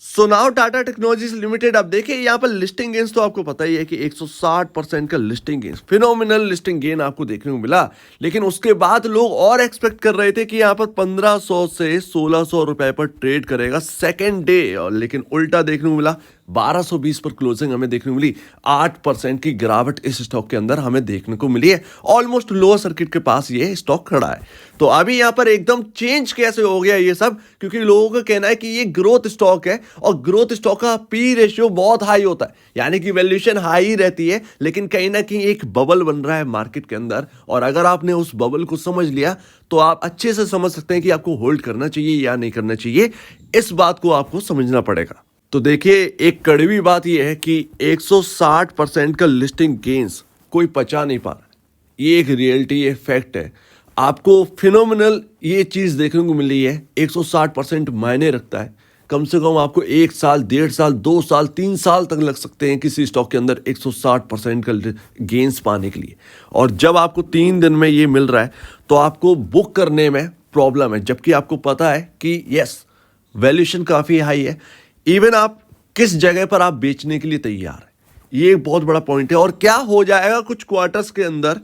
So now Tata technologies limited. अब देखिए यहाँ पर लिस्टिंग गेन्स तो आपको पता ही है कि 160% का listing gains, phenomenal listing gain आपको देखने को मिला। लेकिन उसके बाद लोग और एक्सपेक्ट कर रहे थे कि यहाँ पर 1500 से 1600 रुपए पर ट्रेड करेगा सेकेंड डे, और लेकिन उल्टा देखने को मिला। 1220 पर क्लोजिंग हमें देखने को मिली। 8% की गिरावट इस स्टॉक के अंदर हमें देखने को मिली है। ऑलमोस्ट लोअर सर्किट के पास ये स्टॉक खड़ा है। तो अभी यहाँ पर एकदम चेंज कैसे हो गया ये सब, क्योंकि लोगों का कहना है कि ये ग्रोथ स्टॉक है और ग्रोथ स्टॉक का पी रेशियो बहुत हाई होता है, यानी कि वैल्यूएशन हाई रहती है। लेकिन कहीं ना कहीं एक बबल बन रहा है मार्केट के अंदर, और अगर आपने उस बबल को समझ लिया तो आप अच्छे से समझ सकते हैं कि आपको होल्ड करना चाहिए या नहीं करना चाहिए। इस बात को आपको समझना पड़ेगा। तो देखिए, एक कड़वी बात यह है कि 160% का लिस्टिंग गेन्स कोई पचा नहीं पा रहा। ये एक रियलिटी, ये फैक्ट है। आपको फिनोमिनल ये चीज़ देखने को मिली है। 160% मायने रखता है। कम से कम आपको 1 साल, 1.5 साल, 2 साल, 3 साल तक लग सकते हैं किसी स्टॉक के अंदर 160% का गेन्स पाने के लिए। और जब आपको 3 दिन में ये मिल रहा है तो आपको बुक करने में प्रॉब्लम है, जबकि आपको पता है कि यस, वैल्यूएशन काफ़ी हाई है। इवन आप किस जगह पर आप बेचने के लिए तैयार है, ये एक बहुत बड़ा पॉइंट है। और क्या हो जाएगा कुछ क्वार्टर्स के अंदर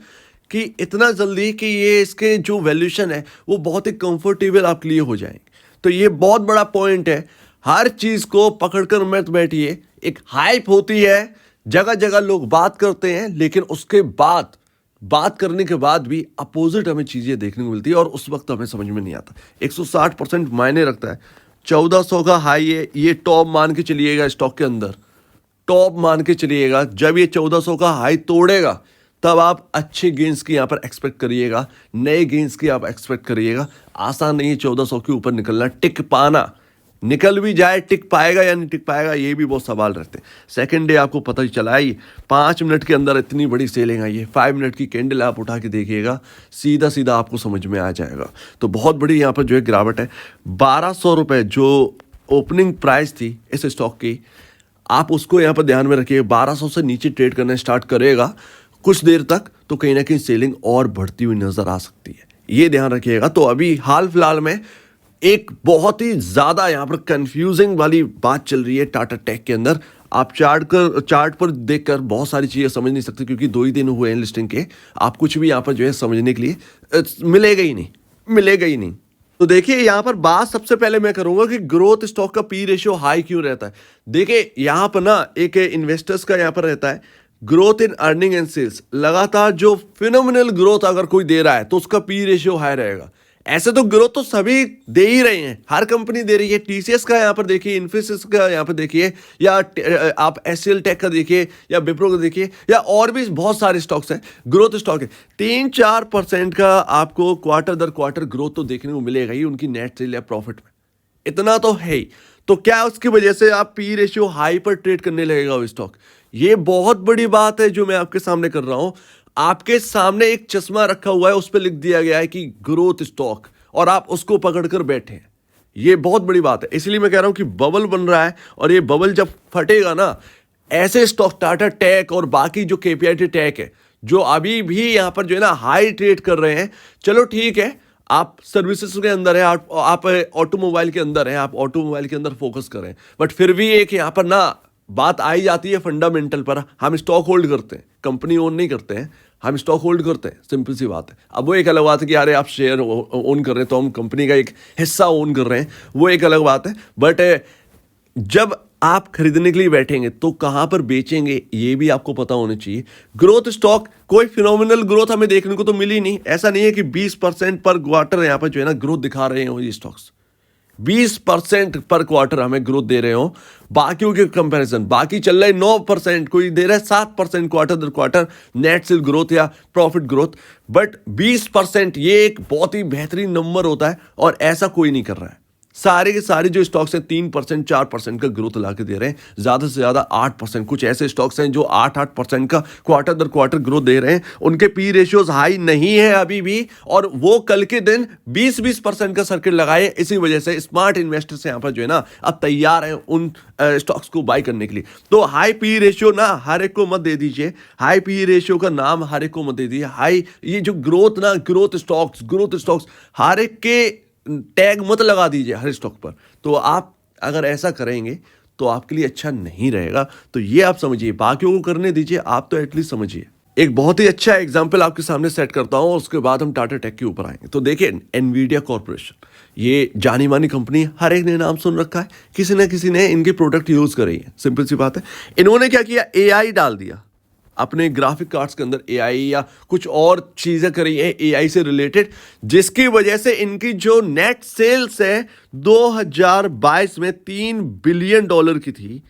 कि इतना जल्दी कि ये इसके जो वैल्यूएशन है वो बहुत ही कंफर्टेबल आपके लिए हो जाएंगे। तो ये बहुत बड़ा पॉइंट है। हर चीज को पकड़कर मत बैठिए। एक हाइप होती है, जगह जगह लोग बात करते हैं, लेकिन उसके बाद बात करने के बाद भी अपोजिट हमें चीजें देखने को मिलती है, और उस वक्त हमें समझ में नहीं आता। 160% मायने रखता है। 1400 का हाई है, ये टॉप मान के चलिएगा स्टॉक के अंदर, टॉप मान के चलिएगा। जब ये 1400 का हाई तोड़ेगा तब आप अच्छे गेंस की यहाँ पर एक्सपेक्ट करिएगा, नए गेंस की आप एक्सपेक्ट करिएगा। आसान नहीं है 1400 के ऊपर निकलना, टिक पाना। निकल भी जाए, टिक पाएगा या नहीं टिक पाएगा, ये भी बहुत सवाल रहते हैं। सेकंड डे आपको पता ही चला ही, 5 मिनट के अंदर इतनी बड़ी सेलिंग आई है। 5 मिनट की कैंडल आप उठा के देखिएगा, सीधा सीधा आपको समझ में आ जाएगा। तो बहुत बड़ी यहाँ पर जो है गिरावट है। 1200 रुपये जो ओपनिंग प्राइस थी इस स्टॉक की, आप उसको यहाँ पर ध्यान में रखिए। 1200 से नीचे ट्रेड करना स्टार्ट करेगा कुछ देर तक तो कहीं ना कहीं सेलिंग और बढ़ती हुई नजर आ सकती है, ये ध्यान रखिएगा। तो अभी हाल फिलहाल में एक बहुत ही ज्यादा यहाँ पर कंफ्यूजिंग वाली बात चल रही है टाटा टेक के अंदर। आप चार्ट पर देखकर बहुत सारी चीजें समझ नहीं सकते, क्योंकि 2 ही दिन हुए हैं लिस्टिंग के। आप कुछ भी यहाँ पर जो है समझने के लिए मिलेगा ही नहीं। तो देखिए, यहाँ पर बात सबसे पहले मैं करूंगा कि ग्रोथ स्टॉक का पी रेशियो हाई क्यों रहता है। देखिए, यहाँ पर ना एक इन्वेस्टर्स का यहाँ पर रहता है growth in earning and sales. लगातार जो फिनोमिनल ग्रोथ अगर कोई दे रहा है तो उसका पी रेशियो हाई रहेगा। ऐसे तो ग्रोथ तो सभी दे ही रहे हैं, हर कंपनी दे रही है। टीसीएस का यहाँ पर देखिए, इन्फोसिस का यहाँ पर देखिए, या आप एचसीएल टेक का देखिए, या विप्रो का देखिए, या और भी बहुत सारे स्टॉक्स हैं, ग्रोथ स्टॉक है। 3-4% का आपको क्वार्टर दर क्वार्टर ग्रोथ तो देखने को मिलेगा ही उनकी नेट सेल या प्रॉफिट में, इतना तो है ही। तो क्या उसकी वजह से आप पी रेशियो हाई पर ट्रेड करने लगेगा वो स्टॉक? ये बहुत बड़ी बात है जो मैं आपके सामने कर रहा हूं। आपके सामने एक चश्मा रखा हुआ है, उस पर लिख दिया गया है कि ग्रोथ स्टॉक, और आप उसको पकड़कर बैठे हैं। ये बहुत बड़ी बात है। इसलिए मैं कह रहा हूं कि बबल बन रहा है, और ये बबल जब फटेगा ना, ऐसे स्टॉक टाटा टेक और बाकी जो केपीआईटी टेक है जो अभी भी यहां पर जो है ना हाई ट्रेड कर रहे हैं, चलो ठीक है, आप सर्विसेज के अंदर है, आप ऑटोमोबाइल के अंदर है, आप ऑटोमोबाइल के अंदर फोकस करें, बट फिर भी एक यहाँ पर ना बात आई जाती है फंडामेंटल पर। हम स्टॉक होल्ड करते हैं, कंपनी ओन नहीं करते हैं, हम स्टॉक होल्ड करते हैं, सिंपल सी बात है। अब वो एक अलग बात है कि अरे आप शेयर ओन कर रहे हैं तो हम कंपनी का एक हिस्सा ओन कर रहे हैं, वो एक अलग बात है। बट जब आप खरीदने के लिए बैठेंगे तो कहां पर बेचेंगे ये भी आपको पता होना चाहिए। ग्रोथ स्टॉक कोई फिनोमिनल ग्रोथ हमें देखने को तो मिली नहीं। ऐसा नहीं है कि 20% पर क्वार्टर यहां पर जो है ना ग्रोथ दिखा रहे हो ये स्टॉक्स, 20% पर क्वार्टर हमें ग्रोथ दे रहे हो बाकियों के कंपैरिजन। बाकी चल रहा है 9%, कोई दे रहा है 7% क्वार्टर दर क्वार्टर नेट सेल ग्रोथ या प्रॉफिट ग्रोथ, बट 20% ये एक बहुत ही बेहतरीन नंबर होता है, और ऐसा कोई नहीं कर रहा है। सारे के सारे जो स्टॉक्स हैं 3% 4% का ग्रोथ ला के दे रहे हैं, ज्यादा से ज्यादा 8%। कुछ ऐसे स्टॉक्स हैं जो 8% का क्वार्टर दर क्वार्टर ग्रोथ दे रहे हैं, उनके पी रेशियोज हाई नहीं है अभी भी, और वो कल के दिन 20% का सर्किट लगाए। इसी वजह से स्मार्ट इन्वेस्टर्स यहाँ पर जो है ना अब तैयार हैं उन स्टॉक्स को बाय करने के लिए। तो हाई पी रेशियो ना हर एक को मत दे दीजिए, हाई पी रेशियो का नाम हर एक को मत दे दीजिए। हाई ये जो ग्रोथ ना, ग्रोथ स्टॉक्स हर एक के टैग मत लगा दीजिए हर स्टॉक पर। तो आप अगर ऐसा करेंगे तो आपके लिए अच्छा नहीं रहेगा। तो ये आप समझिए, बाकियों को करने दीजिए, आप तो एटलीस्ट समझिए। एक बहुत ही अच्छा एग्जाम्पल आपके सामने सेट करता हूं और उसके बाद हम टाटा टेक के ऊपर आएंगे। तो देखिए, एनवीडिया कॉर्पोरेशन, ये जानी मानी कंपनी है, हर एक ने नाम सुन रखा है, किसी न किसी ने इनके प्रोडक्ट यूज करे हैं। सिंपल सी बात है, इन्होंने क्या किया, एआई डाल दिया अपने ग्राफिक कार्ड्स के अंदर, एआई या कुछ और चीजें करी है एआई से रिलेटेड, जिसकी वजह से इनकी जो नेट सेल्स है 2022 में $3 बिलियन की थी,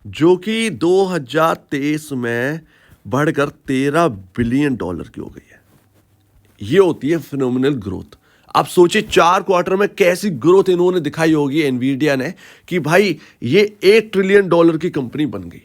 जो कि 2023 में बढ़कर $13 बिलियन की हो गई है। ये होती है फिनोमिनल ग्रोथ। आप सोचिए 4 क्वार्टर में कैसी ग्रोथ इन्होंने दिखाई होगी एनवीडिया ने, कि भाई ये $1 ट्रिलियन की कंपनी बन गई,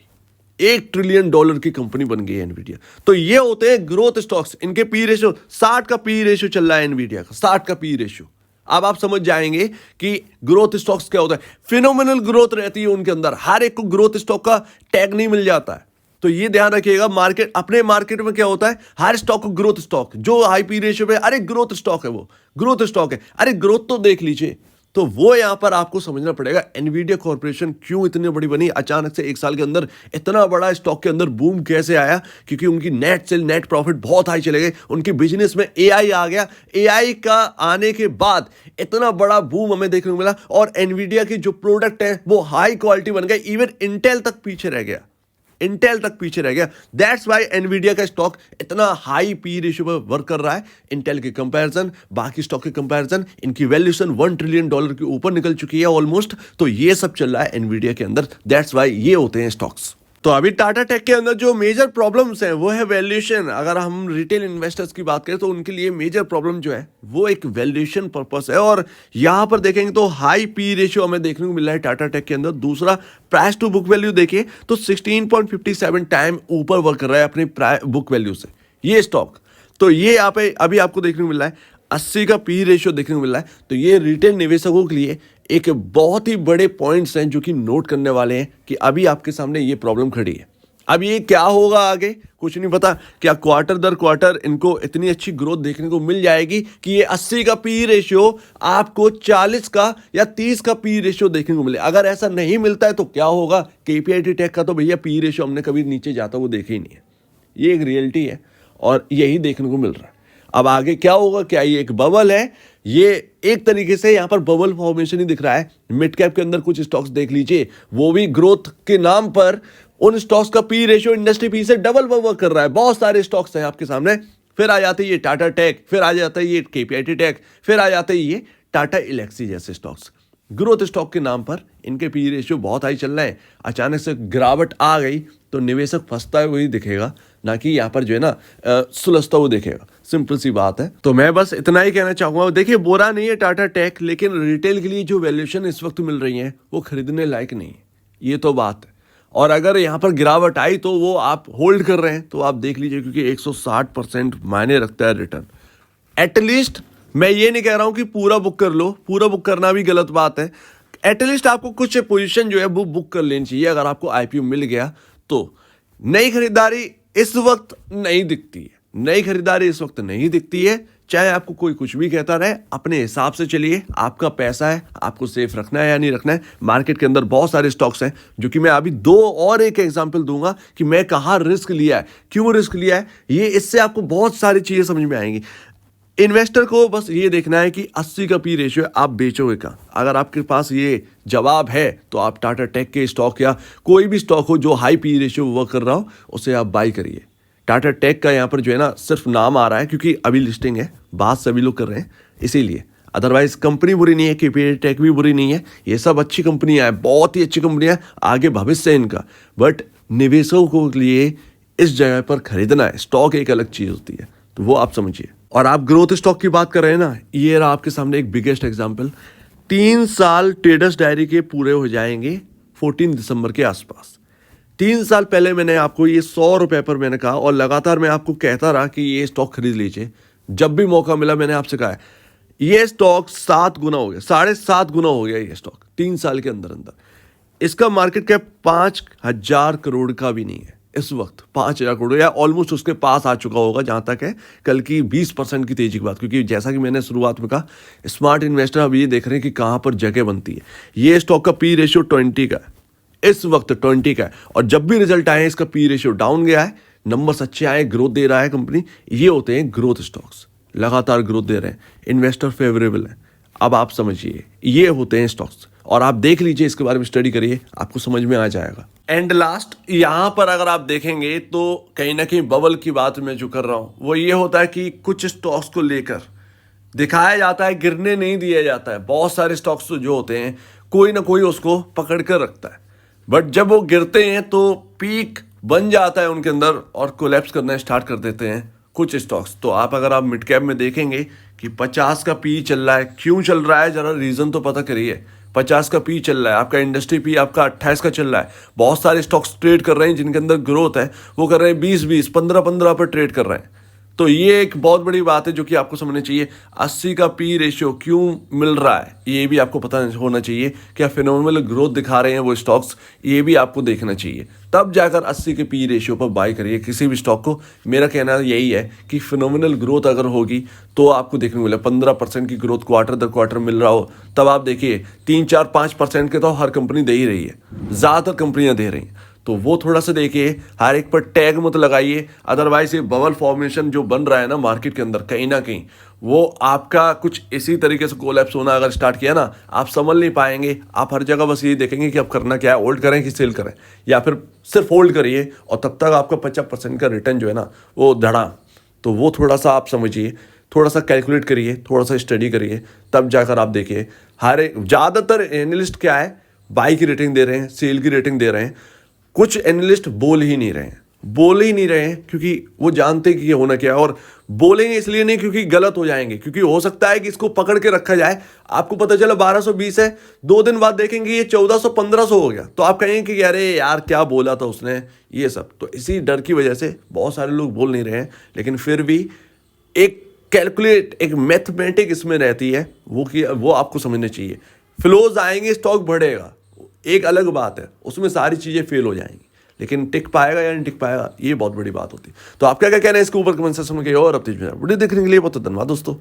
$1 ट्रिलियन की कंपनी बन गई एनवीडिया। तो ये होते हैं ग्रोथ स्टॉक्स। इनके पी रेशियो 60 का पी रेशियो चल रहा है एनवीडिया का, 60 का पी रेशियो। अब आप समझ जाएंगे कि ग्रोथ स्टॉक्स क्या होता है। फिनोमिनल ग्रोथ रहती है उनके अंदर, हर एक को ग्रोथ स्टॉक का टैग नहीं मिल जाता है। तो ये ध्यान रखिएगा, मार्केट, अपने मार्केट में क्या होता है, हर स्टॉक को ग्रोथ स्टॉक, जो हाई पी रेशियो पे, अरे ग्रोथ स्टॉक है, वो ग्रोथ स्टॉक है, अरे ग्रोथ तो देख लीजिए। तो वो यहां पर आपको समझना पड़ेगा एनवीडिया कॉर्पोरेशन क्यों इतनी बड़ी बनी, अचानक से 1 साल के अंदर इतना बड़ा स्टॉक के अंदर बूम कैसे आया। क्योंकि उनकी नेट सेल, नेट प्रॉफिट बहुत हाई चले गए, उनके बिजनेस में एआई आ गया। एआई का आने के बाद इतना बड़ा बूम हमें देखने को मिला, और एनवीडिया की जो प्रोडक्ट है वो हाई क्वालिटी बन गए। इवन इंटेल तक पीछे रह गया, इंटेल तक पीछे रह गया। दैट्स वाई एनवीडिया का स्टॉक इतना हाई पी रेशियो पर वर्क कर रहा है। इंटेल के कंपैरिजन, बाकी स्टॉक के कंपैरिजन, इनकी वैल्यूएशन $1 ट्रिलियन के ऊपर निकल चुकी है ऑलमोस्ट। तो ये सब चल रहा है एनवीडिया के अंदर। दैट्स वाई ये होते हैं स्टॉक्स। तो अभी टाटा टेक के अंदर जो मेजर प्रॉब्लम्स हैं वो है वैल्यूएशन। अगर हम रिटेल इन्वेस्टर्स की बात करें तो उनके लिए मेजर प्रॉब्लम जो है वो एक वैल्यूएशन पर्पस है। और यहां पर देखेंगे तो हाई पी रेशियो हमें देखने को मिल रहा है टाटा टेक के अंदर। दूसरा, प्राइस टू बुक वैल्यू देखिए तो 16.57 टाइम ऊपर वर्क कर रहा है अपनी बुक वैल्यू से ये स्टॉक। तो ये यहाँ पे अभी आपको देखने को मिल रहा है 80 का पी रेशियो देखने को मिल रहा है। तो ये रिटेल निवेशकों के लिए एक बहुत ही बड़े पॉइंट्स हैं जो कि नोट करने वाले हैं कि अभी आपके सामने ये प्रॉब्लम खड़ी है। अब ये क्या होगा आगे कुछ नहीं पता। क्या क्वार्टर दर क्वार्टर इनको इतनी अच्छी ग्रोथ देखने को मिल जाएगी कि ये 80 का पी रेशियो आपको 40 का या 30 का पी रेशियो देखने को मिले। अगर ऐसा नहीं मिलता है तो क्या होगा। केपीआईटी टेक का तो भैया पी रेशियो हमने कभी नीचे जाता वो देखे ही नहीं है। ये एक रियलिटी है और यही देखने को मिल रहा है। अब आगे क्या होगा, क्या ये एक बबल है। ये एक तरीके से यहां पर बबल फॉर्मेशन ही दिख रहा है। मिड कैप के अंदर कुछ स्टॉक्स देख लीजिए, वो भी ग्रोथ के नाम पर उन स्टॉक्स का पी रेशियो इंडस्ट्री पी से डबल वर्क कर रहा है। बहुत सारे स्टॉक्स हैं आपके सामने। फिर आ जाते हैं ये टाटा टेक, फिर आ जाता है ये केपीआईटी टेक, फिर आ जाते हैं ये टाटा एलेक्सी जैसे स्टॉक्स। ग्रोथ स्टॉक के नाम पर इनके पी रेशियो बहुत हाई चल रहे हैं। अचानक से गिरावट आ गई तो निवेशक फंसता हुआ ही दिखेगा, ना कि यहाँ पर जो है ना सुलझता हुआ दिखेगा। सिंपल सी बात है। तो मैं बस इतना ही कहना चाहूंगा। देखिए बुरा नहीं है टाटा टेक, लेकिन रिटेल के लिए जो वैल्यूएशन इस वक्त मिल रही है वो खरीदने लायक नहीं है, ये तो बात है। और अगर यहाँ पर गिरावट आई तो वो आप होल्ड कर रहे हैं तो आप देख लीजिए, क्योंकि 160% मायने रखता है रिटर्न। एटलीस्ट मैं ये नहीं कह रहा हूं कि पूरा बुक कर लो, पूरा बुक करना भी गलत बात है। एटलीस्ट आपको कुछ पोजीशन जो है वो बुक कर लेनी चाहिए। अगर आपको आईपीओ मिल गया तो नई खरीदारी इस वक्त नहीं दिखती है, नई खरीदारी इस वक्त नहीं दिखती है। चाहे आपको कोई कुछ भी कहता रहे, अपने हिसाब से चलिए। आपका पैसा है, आपको सेफ रखना है या नहीं रखना है। मार्केट के अंदर बहुत सारे स्टॉक्स हैं जो कि मैं अभी दो और एक एग्जांपल दूंगा कि मैं कहाँ रिस्क लिया है, क्यों रिस्क लिया है। ये इससे आपको बहुत सारी चीजें समझ में आएंगी। इन्वेस्टर को बस ये देखना है कि 80 का पी रेशियो आप बेचोगे कहाँ। अगर आपके पास ये जवाब है तो आप टाटा टेक के स्टॉक या कोई भी स्टॉक हो जो हाई पी रेशियो वर्क कर रहा हो उसे आप बाई करिए। टाटा टेक का यहाँ पर जो है ना सिर्फ नाम आ रहा है क्योंकि अभी लिस्टिंग है, बात सभी लोग कर रहे हैं इसीलिए। अदरवाइज कंपनी बुरी नहीं है, केपीआईटी टेक भी बुरी नहीं है। ये सब अच्छी कंपनियां हैं, बहुत ही अच्छी कंपनियां, आगे भविष्य है इनका। बट निवेशकों के लिए इस जगह पर खरीदना है स्टॉक एक अलग चीज होती है, तो वो आप समझिए। और आप ग्रोथ स्टॉक की बात कर रहे हैं ना, ये रहा आपके सामने एक बिगेस्ट एग्जांपल। 3 साल ट्रेडर्स डायरी के पूरे हो जाएंगे 14 दिसंबर के आसपास। 3 साल पहले मैंने आपको ये 100 रुपए पर मैंने कहा और लगातार मैं आपको कहता रहा कि ये स्टॉक खरीद लीजिए। जब भी मौका मिला मैंने आपसे कहा है। ये स्टॉक 7 गुना हो गया, 7.5 गुना हो गया ये स्टॉक 3 साल के अंदर अंदर। इसका मार्केट कैप 5,000 करोड़ का भी नहीं है। इस वक्त 5,000 करोड़ या ऑलमोस्ट उसके पास आ चुका होगा जहां तक है कल की 20% की तेजी की बात, क्योंकि जैसा कि मैंने शुरुआत में कहा, स्मार्ट इन्वेस्टर अब ये देख रहे हैं कि कहां पर जगह बनती है। ये स्टॉक का पी रेशियो 20 का है, इस वक्त 20 का है, और जब भी रिजल्ट आए इसका पी रेशियो डाउन गया है, नंबर्स अच्छे आए, ग्रोथ दे रहा है कंपनी, ये होते हैं ग्रोथ स्टॉक्स, लगातार ग्रोथ दे रहे हैं, इन्वेस्टर फेवरेबल है। अब आप समझिए ये होते हैं स्टॉक्स, और आप देख लीजिए, इसके बारे में स्टडी करिए, आपको समझ में आ जाएगा। एंड लास्ट यहां पर अगर आप देखेंगे तो कहीं ना कहीं बबल की बात मैं जो कर रहा हूं वो ये होता है कि कुछ स्टॉक्स को लेकर दिखाया जाता है, गिरने नहीं दिया जाता है। बहुत सारे स्टॉक्स तो जो होते हैं कोई ना कोई उसको पकड़ कर रखता है, बट जब वो गिरते हैं तो पीक बन जाता है उनके अंदर और कोलैप्स करना स्टार्ट कर देते हैं कुछ स्टॉक्स। तो अगर आप मिड कैप में देखेंगे कि 50 का पी चल रहा है, क्यों चल रहा है, जरा रीजन तो पता करिए। 50 का पी चल रहा है, आपका इंडस्ट्री पी आपका 28 का चल रहा है, बहुत सारे स्टॉक्स ट्रेड कर रहे हैं जिनके अंदर ग्रोथ है, वो कर रहे हैं 20-20, 15-15 पर ट्रेड कर रहे हैं। तो ये एक बहुत बड़ी बात है जो कि आपको समझनी चाहिए। 80 का पी रेशियो क्यों मिल रहा है ये भी आपको पता होना चाहिए। क्या फिनोमिनल ग्रोथ दिखा रहे हैं वो स्टॉक्स, ये भी आपको देखना चाहिए, तब जाकर 80 के पी रेशियो पर बाय करिए किसी भी स्टॉक को। मेरा कहना यही है कि फिनोमिनल ग्रोथ अगर होगी तो आपको देखने को मिले 15% की ग्रोथ क्वार्टर दर क्वार्टर मिल रहा हो, तब आप देखिए 3-4-5% के तो हर कंपनी दे ही रही है, ज़्यादातर कंपनियां दे रही हैं। तो वो थोड़ा सा देखिए, हर एक पर टैग मत लगाइए, अदरवाइज ये बबल फॉर्मेशन जो बन रहा है ना मार्केट के अंदर, कहीं ना कहीं वो आपका कुछ इसी तरीके से कोलैप्स होना अगर स्टार्ट किया ना, आप समझ नहीं पाएंगे। आप हर जगह बस ये देखेंगे कि अब करना क्या है, होल्ड करें कि सेल करें, या फिर सिर्फ होल्ड करिए, और तब तक आपका 50% का रिटर्न जो है ना वो धड़ा। तो वो थोड़ा सा आप समझिए, थोड़ा सा कैलकुलेट करिए, थोड़ा सा स्टडी करिए, तब जाकर आप देखिए। हर एक ज़्यादातर एनालिस्ट क्या है, बाई की रेटिंग दे रहे हैं, सेल की रेटिंग दे रहे हैं। कुछ एनालिस्ट बोल ही नहीं रहे हैं क्योंकि वो जानते हैं कि ये होना क्या है, और बोलेंगे इसलिए नहीं क्योंकि गलत हो जाएंगे, क्योंकि हो सकता है कि इसको पकड़ के रखा जाए, आपको पता चला 1220 है, 2 दिन बाद देखेंगे ये 1400-1500 हो गया, तो आप कहेंगे कि अरे यार क्या बोला था उसने, ये सब। तो इसी डर की वजह से बहुत सारे लोग बोल नहीं रहे हैं, लेकिन फिर भी एक कैलकुलेट, एक मैथमेटिक इसमें रहती है, वो आपको समझना चाहिए। फ्लोज आएंगे, स्टॉक बढ़ेगा, एक अलग बात है, उसमें सारी चीज़ें फेल हो जाएंगी, लेकिन टिक पाएगा या नहीं टिक पाएगा ये बहुत बड़ी बात होती है। तो आप क्या क्या कहना है इसके ऊपर कमेंट सेक्शन में, और अब वीडियो देखने के लिए बहुत धन्यवाद दोस्तों।